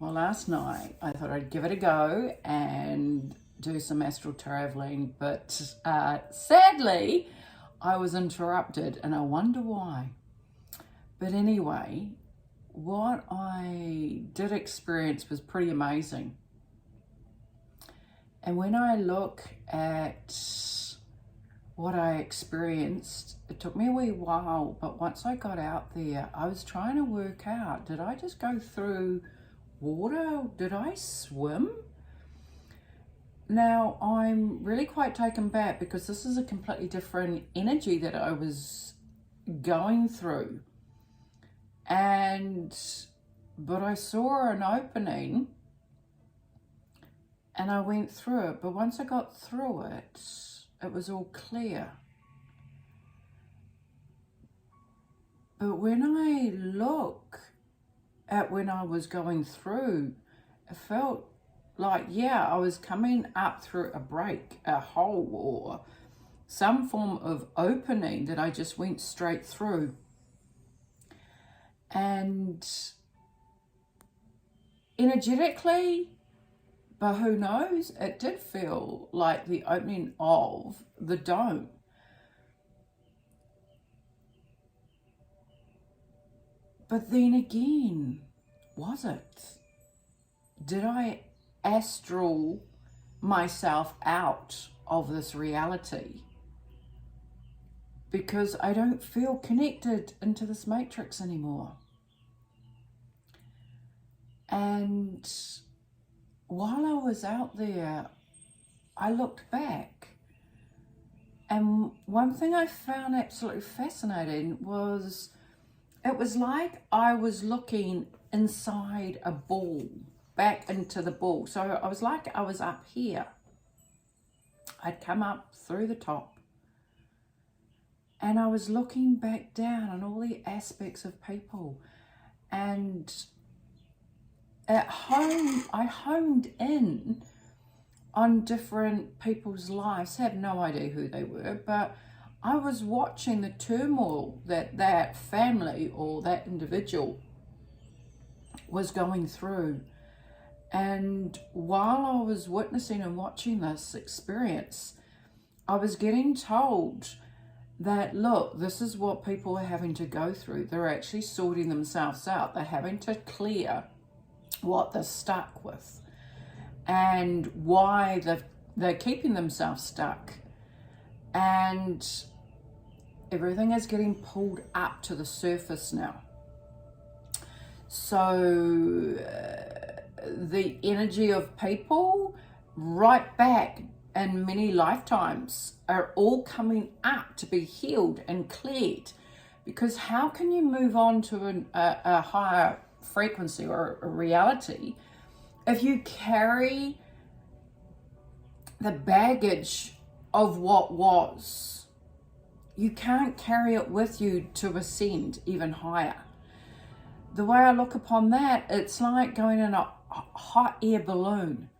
Well, last night I thought I'd give it a go and do some astral traveling, but sadly I was interrupted and I wonder why. But anyway, what I did experience was pretty amazing. And when I look at what I experienced, it took me a wee while, but once I got out there, I was trying to work out, did I just go through water? Did I swim? Now, I'm really quite taken back because this is a completely different energy that I was going through. But I saw an opening and I went through it. But once I got through it, it was all clear. But when I look at when I was going through, it felt like, yeah, I was coming up through a break, a hole, or some form of opening that I just went straight through. And energetically, but who knows, it did feel like the opening of the dome. But then again, was it? Did I astral myself out of this reality? Because I don't feel connected into this matrix anymore. And while I was out there, I looked back. And one thing I found absolutely fascinating was, it was like I was looking inside a ball, back into the ball. So I was like I was up here. I'd come up through the top. And I was looking back down on all the aspects of people. And at home, I honed in on different people's lives. I had no idea who they were, but I was watching the turmoil that family or that individual was going through. And while I was witnessing and watching this experience, I was getting told that, look, this is what people are having to go through. They're actually sorting themselves out. They're having to clear what they're stuck with and why they're keeping themselves stuck. And everything is getting pulled up to the surface now. So the energy of people right back in many lifetimes are all coming up to be healed and cleared. Because how can you move on to a higher frequency or a reality if you carry the baggage of what was? You can't carry it with you to ascend even higher. The way I look upon that, it's like going in a hot air balloon.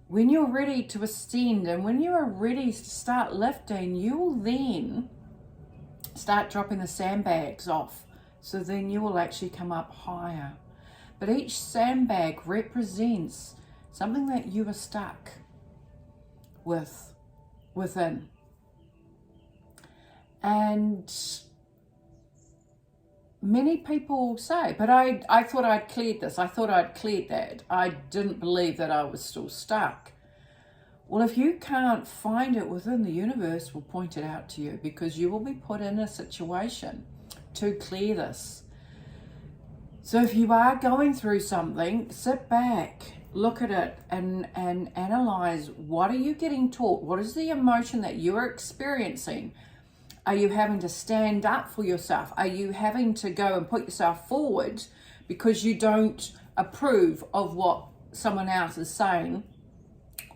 When you're ready to ascend and when you are ready to start lifting, you will then start dropping the sandbags off. So then you will actually come up higher. But each sandbag represents something that you are stuck within. And many people say, but I thought I'd cleared this. I thought I'd cleared that. I didn't believe that I was still stuck. Well, if you can't find it within, the universe will point it out to you, because you will be put in a situation to clear this. So if you are going through something, sit back, look at it and analyze, what are you getting taught? What is the emotion that you are experiencing? Are you having to stand up for yourself? Are you having to go and put yourself forward because you don't approve of what someone else is saying,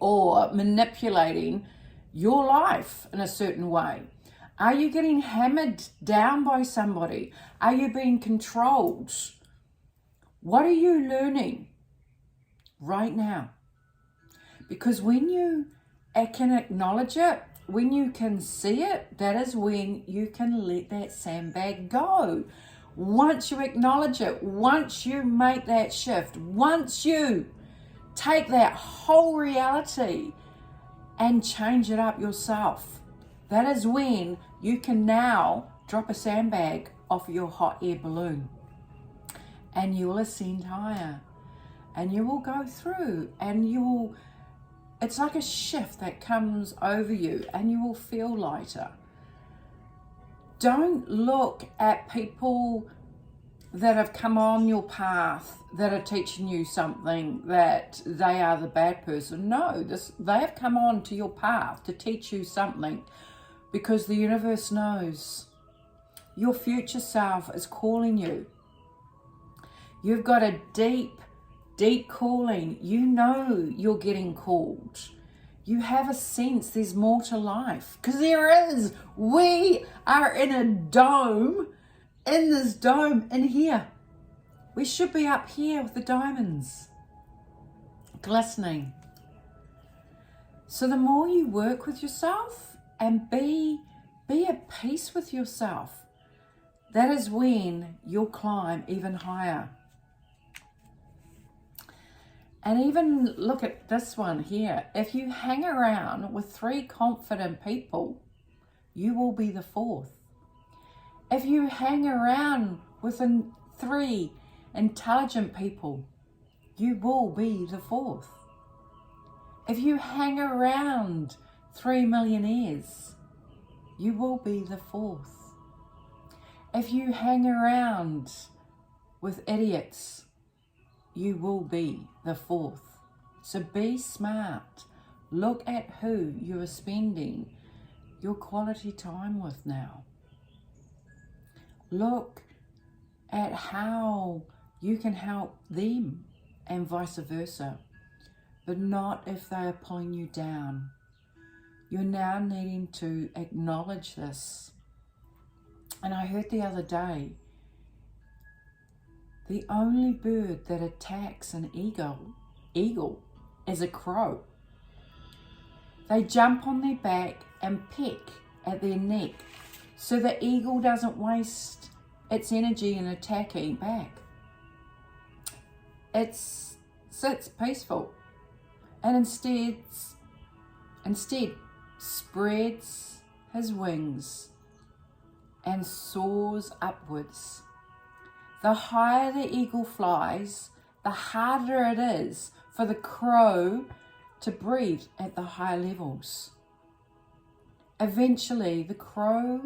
or manipulating your life in a certain way? Are you getting hammered down by somebody? Are you being controlled? What are you learning right now? Because when you can acknowledge it, when you can see it, that is when you can let that sandbag go. Once you acknowledge it, once you make that shift, once you take that whole reality and change it up yourself, that is when you can now drop a sandbag off your hot air balloon and you will ascend higher and you will go through and you will, it's like a shift that comes over you and you will feel lighter. Don't look at people that have come on your path that are teaching you something that they are the bad person. No, they have come on to your path to teach you something because the universe knows your future self is calling you. You've got a deep, deep calling. You know you're getting called. You have a sense there's more to life, because there is. We are in a dome, in this dome in here. We should be up here with the diamonds glistening. So the more you work with yourself and be at peace with yourself, that is when you'll climb even higher. And even look at this one here. If you hang around with 3 confident people, you will be the 4th. If you hang around with 3 intelligent people, you will be the 4th. If you hang around 3 millionaires, you will be the 4th. If you hang around with idiots, you will be the 4th. So be smart. Look at who you are spending your quality time with now. Look at how you can help them and vice versa, but not if they are pulling you down. You're now needing to acknowledge this. And I heard the other day, the only bird that attacks an eagle is a crow. They jump on their back and peck at their neck so the eagle doesn't waste its energy in attacking back. It sits peaceful and instead spreads his wings and soars upwards. The higher the eagle flies, the harder it is for the crow to breathe at the high levels. Eventually, the crow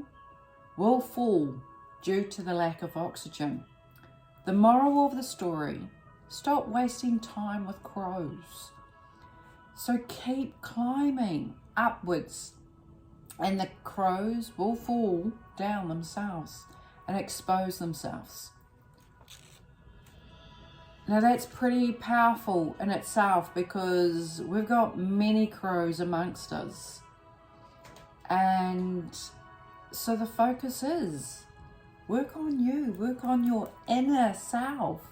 will fall due to the lack of oxygen. The moral of the story, stop wasting time with crows. So keep climbing upwards and the crows will fall down themselves and expose themselves. Now that's pretty powerful in itself because we've got many crows amongst us. And so the focus is work on you, work on your inner self.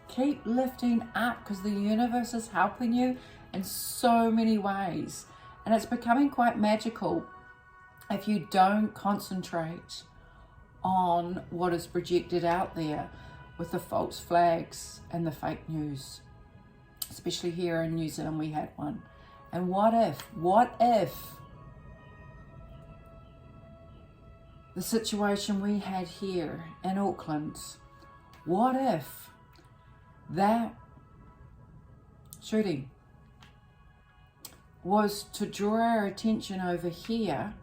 Keep lifting up because the universe is helping you in so many ways. And it's becoming quite magical if you don't concentrate on what is projected out there with the false flags and the fake news. Especially here in New Zealand we had one. And what if the situation we had here in Auckland, what if that shooting was to draw our attention over here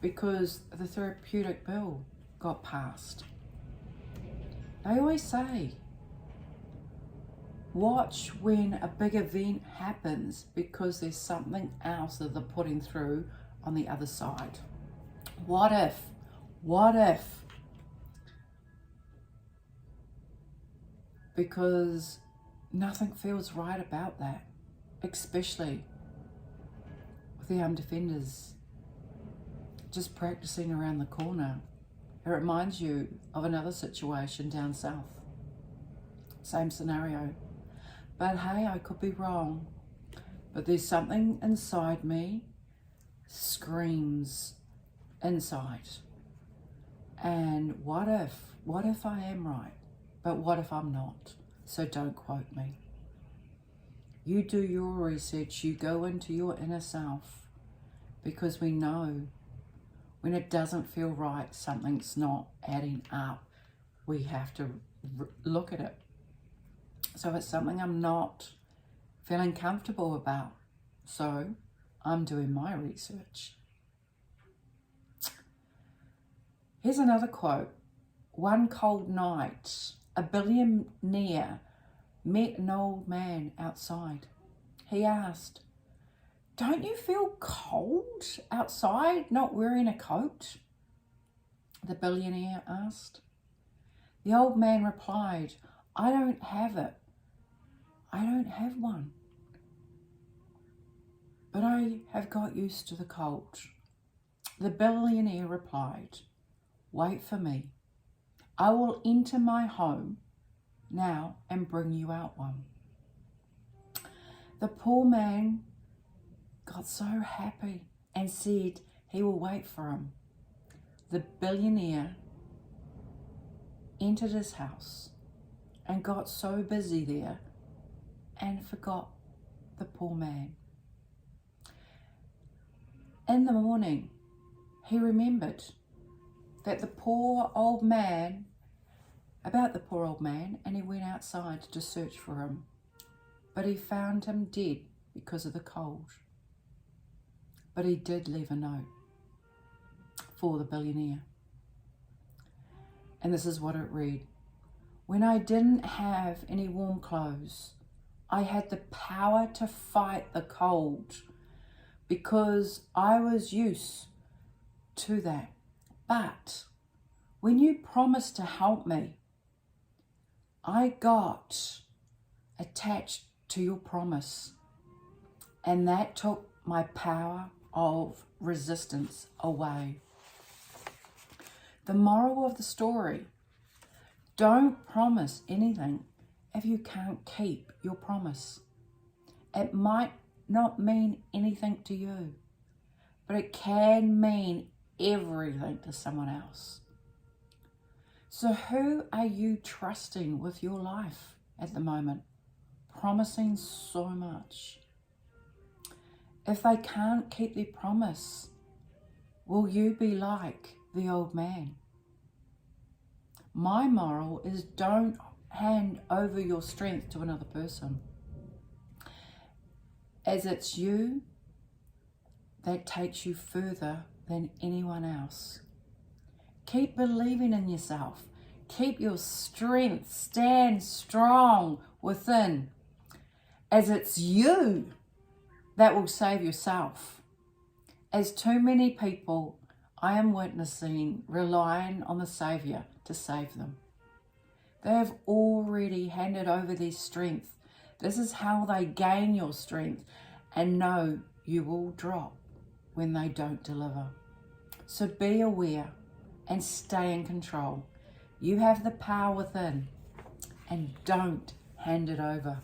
because the therapeutic bill got passed? They always say, watch when a big event happens because there's something else that they're putting through on the other side. What if? Because nothing feels right about that, especially with the armed defenders just practicing around the corner. It reminds you of another situation down south. Same scenario. But hey, I could be wrong. But there's something inside me screams inside. And what if I am right? But what if I'm not? So don't quote me. You do your research, you go into your inner self, because we know when it doesn't feel right, something's not adding up. We have to look at it. So it's something I'm not feeling comfortable about. So I'm doing my research. Here's another quote. One cold night, a billionaire met an old man outside. He asked, "Don't you feel cold outside, not wearing a coat?" The billionaire asked. The old man replied, "I don't have it. I don't have one. But I have got used to the cold." The billionaire replied, "Wait for me. I will enter my home now and bring you out one." The poor man got so happy and said he will wait for him. The billionaire entered his house and got so busy there and forgot the poor man. In the morning, he remembered about the poor old man, and he went outside to search for him. But he found him dead because of the cold. But he did leave a note for the billionaire. And this is what it read. "When I didn't have any warm clothes, I had the power to fight the cold because I was used to that. But when you promised to help me, I got attached to your promise, and that took my power of resistance away." The moral of the story: don't promise anything if you can't keep your promise. It might not mean anything to you, but it can mean everything to someone else. So who are you trusting with your life at the moment, promising so much? If they can't keep their promise, will you be like the old man? My moral is don't hand over your strength to another person, as it's you that takes you further than anyone else. Keep believing in yourself. Keep your strength. Stand strong within, as it's you that will save yourself. As too many people I am witnessing relying on the Saviour to save them. They have already handed over their strength. This is how they gain your strength, and know you will drop when they don't deliver. So be aware and stay in control. You have the power within, and don't hand it over.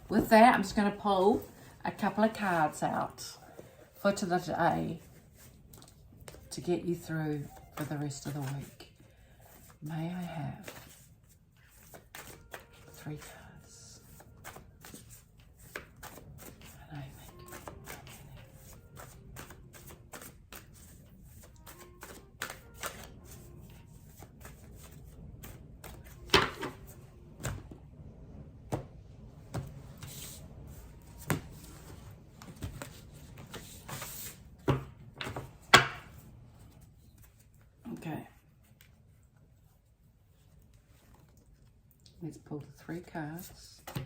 With that, I'm just going to pull a couple of cards out for today to get you through for the rest of the week. May I have 3 cards? And I think okay. Let's pull the 3 cards that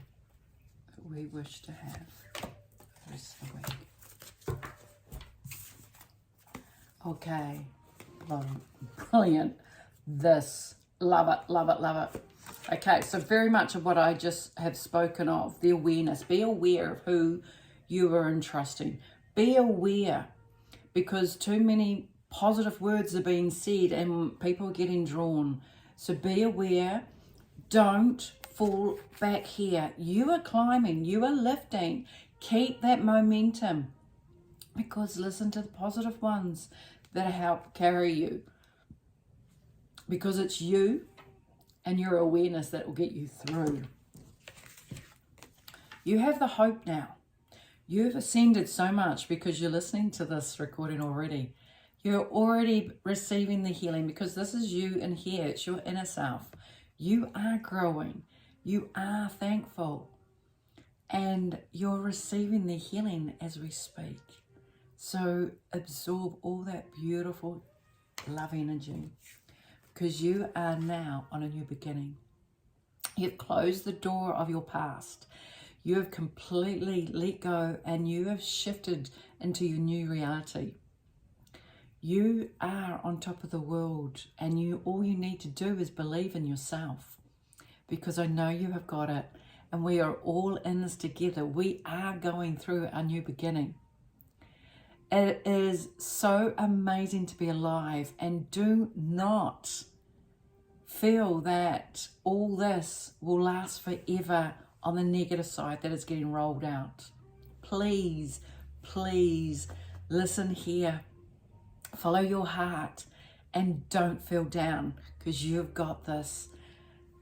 we wish to have the rest of the week. Okay, brilliant. This, love it, love it, love it. Okay, so very much of what I just have spoken of, the awareness. Be aware of who you are entrusting. Be aware, because too many positive words are being said and people are getting drawn. So be aware. Don't fall back here. You are climbing. You are lifting. Keep that momentum, because listen to the positive ones that help carry you. because it's you and your awareness that will get you through. You have the hope now. You've ascended so much because you're listening to this recording already. You're already receiving the healing because this is you in here. It's your inner self. You are growing. You are thankful. And you're receiving the healing as we speak. So absorb all that beautiful love energy because you are now on a new beginning. You've closed the door of your past. You have completely let go and you have shifted into your new reality. You are on top of the world and all you need to do is believe in yourself because I know you have got it and we are all in this together. We are going through our new beginning. It is so amazing to be alive and do not feel that all this will last forever on the negative side that is getting rolled out. Please, please listen here. Follow your heart and don't feel down because you've got this.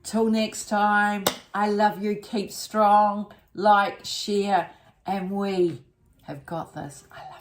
Till next time, I love you. Keep strong, like, share, and we have got this. I love you.